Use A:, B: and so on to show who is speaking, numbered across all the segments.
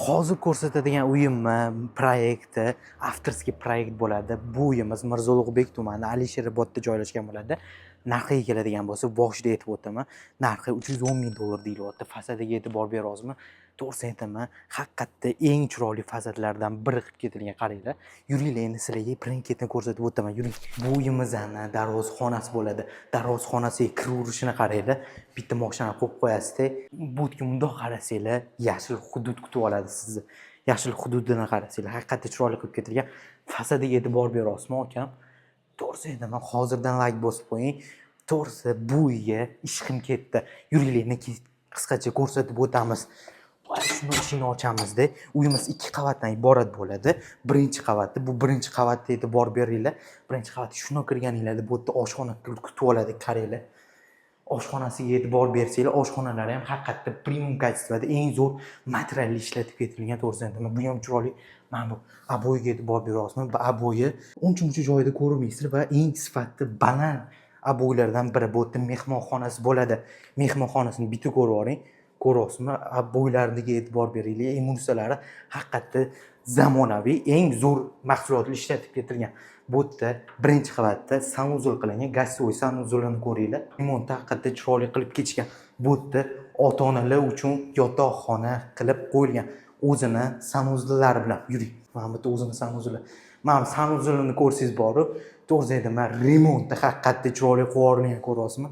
A: Hozir ko'rsatadigan uyimni proyekti avtorskiy proyekt bo'ladi. Bu uyimiz Mirzo Ulug'bek tumanida Alisher Obodda joylashgan bo'ladi. Narxiga keladigan bo'lsa, boshida aytib o'taman. Narxi $310,000 deyilyapti. Fasadiga e'tibor berasizmi? To'g'risi aytaman, haqiqatda eng chiroyli fasadlardan biri qilib ketilgan, qaranglar. Yuringlar, endi sizlarga birin-ketin ko'rsatib o'taman. Yuring. Bu uyimizning darvozxonasi bo'ladi. Darvozxonasiga kiraverishini qaranglar. Bitta mashina qo'yib qo'yasizda, butga mundoq qarasanglar, yashil hudud kutib oladi sizni. Yashil hududini qarasanglar, haqiqatda chiroyli qilib ketilgan. Fasadiga e'tibor berasizmi, akam? To'g'risi aytaman, hozirdan like bosib qo'ying. To'g'risi bu uyga ishqim ketdi. Yuringlar, qisqacha ko'rsatib o'tamiz. Shuni eshikni ochamizda. Uyimiz 2 qavatdan iborat bo'ladi. Birinchi qavati, bu birinchi qavatga e'tibor beringlar. Birinchi qavatga shuni kirganinglarda bu yerda oshxona kutib oladi, qaranglar. Oshxonasiga e'tibor bersanglar, oshxonalari ham haqiqatda premium kачествоda eng zo'r materialni ishlatib ketilgan, to'g'risini aytaman. Bu ham chiroyli. Mana bu aboyga e'tibor beryapsizmi? Bu aboyi uncha joyda ko'rmaysizlar va eng sifatli baland aboylardan biri. Bu yerda mehmonxonasi bo'ladi. Mehmonxonasini bitta ko'rib oling. Ko'ryapsizmi? Aboylariga e'tibor beringlar. Emulsiyalari haqiqatda zamonaviy, eng zo'r mahsulotlar ishlatib ketilgan. Bu yerda birinchi qavatda sanuzul qilingan, gazsoy sanuzulini ko'ringlar. Remontni haqiqatda chiroyli qilib ketishgan. Bu yerda ota-onalar uchun yotoqxona qilib qo'yilgan. O'zini sanuzullari bilan yuring. Mana bu o'zini sanuzuli. Mana sanuzulini ko'rsangiz borib, to'g'ri aytaman, remontni haqiqatda chiroyli qilib ko'ryapsizmi?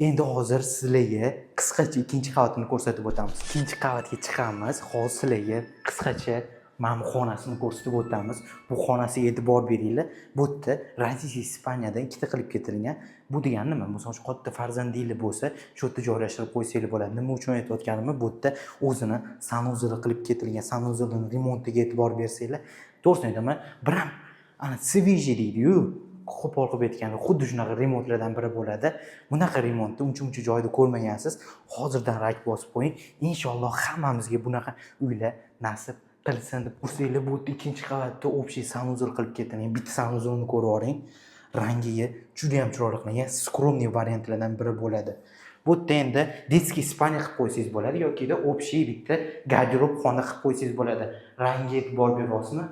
A: Endi hozir sizlarga qisqacha ikkinchi qavatini ko'rsatib o'tamiz. Ikkinchi qavatga chiqamiz. Hozir sizlarga qisqacha mana bu xonasini ko'rsatib o'tamiz. Bu xonasiga e'tibor beringlar. Bu yerda Rossiya, Ispaniyadan ikkita qilib ketilgan. Bu degani nima? Masalan, katta farzandinglar bo'lsa, shu yerda joylashtirib qo'ysanglar bo'ladi. Nima uchun aytayotganimni, bu yerda o'zini sanuzuli qilib ketilgan. Sanuzulning remontiga e'tibor bersanglar, to'g'risini aytaman, bir ham ana sviji deydi-yu. Qo'pol qilib aytganda, xuddi shunaqa remontlardan biri bo'ladi. Bunaqa remontni uncha joyda ko'rmagansiz. Hozirdan rak bosib qo'ying. Inshaalloh hammamizga bunaqa uylar nasib qilsin deb kursanglar. Bu ikkinchi qavatda общий sanuzul qilib ketilgan. Bitta sanuzulni ko'rib oling. Rangiga juda ham chiroyli qilingan, skromniy variantlardan biri bo'ladi. Bu yerda endi детский spalnya qilib qo'ysangiz bo'ladi yoki общий bitta garderob xona qilib qo'ysangiz bo'ladi. Rangiga e'tibor beryapsizmi?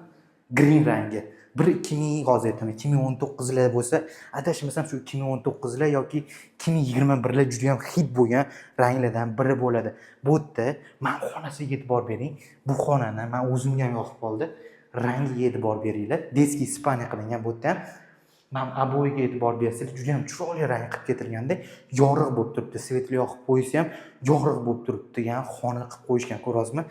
A: Green rangi. 2019lar bo'lsa, adashmasam shu 2019lar yoki 2021lar juda ham hit bo'lgan ranglardan biri bo'ladi. Bu yerda men xonasiga e'tibor bering. Bu xonani men o'zimga ham yoqib qoldi. Rangiga e'tibor beringlar. Детский spalnya qilingan bu yerda ham. Men aboyiga e'tibor bersangiz, juda ham chiroyli rang qilib ketilganda, yorug' bo'lib turibdi. Svetli yoqib qo'ysa ham yorug' bo'lib turibdi. Ya'ni xona qilib qo'yishgan, ko'ryapsizmi?